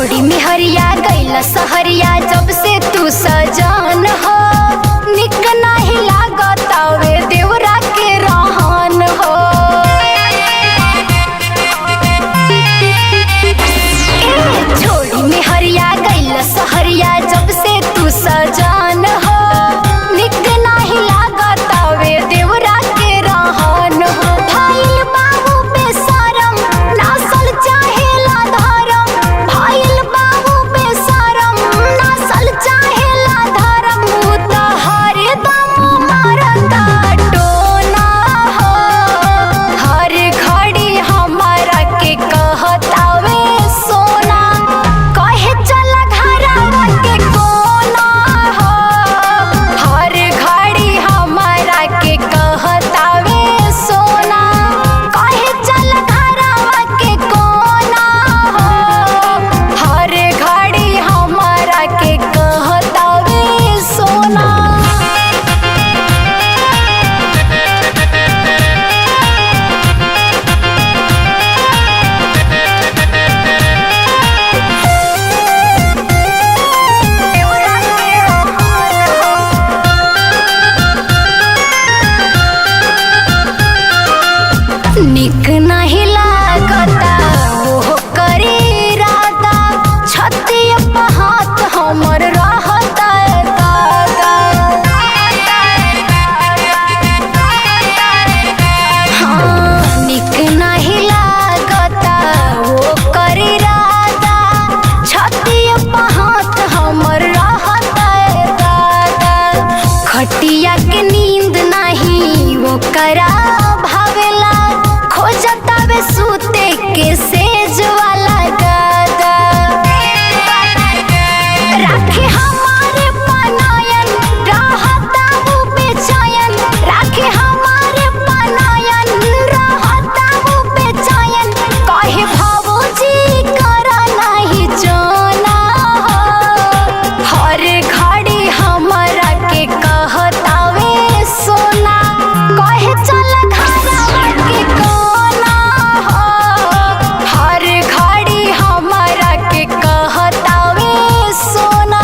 छोड़ी मेहरिया गईला सहरिया जब से तू सजान हो निक नाही लागतावे देवरा के रहन हो। छोड़ी मेहरिया गईला सहरिया जब से तू सजान हो निक नाही लागतावे देवरा के रहन हो। भाईल बाबू बेशरम नासल चाहेला धरम भाईल बाबू बेशरम नासल चाहेला धरम त हरदम मारता टोना हो। हर घड़ी हमारा के कहतावे सोना कहे चल घरवा के कोना हो। हर घड़ी हमारा के कहतावे सोना कहे चल घरवा के कोना हो। हर घड़ी हमारा के कहतावे सोना। निक नहीं लागता वो करे राता छतिया पे हाथ हमर रहता दादा। हाँ निक नहीं लागता वो करे राता छतिया पे हाथ हमर रहता दादा। खटिया के नींद नहीं वो करा भावेला खोजतावे सूते के सेज वाला गादा। राखे हमारे पनायन रहता वो बेचैन राखे हमारे पनायन रहता वो बेचैन कहे भौजी करा नहीं जाना हो। हर घड़ी हमारा के कहतावे सोना कहे चल घरवा के कोना हो। हर घड़ी हमारा के कहतावे सोना।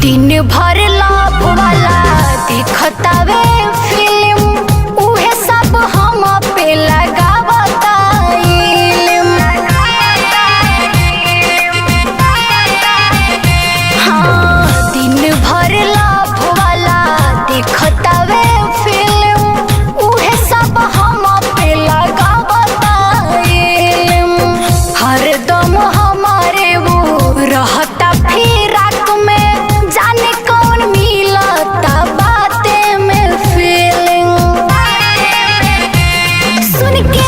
दिन भर लाभ वाला दिखतावे फिल्म उहे सब हम पे लगावता इल्म। हाँ दिन भर लाभ वाला दिखतावे फिल्म उहे सब हम पे लगावता इल्म। हरदम हमारे वो रहता फिराक में जाने कौन मिलता बातें में फीलिंग। सुन के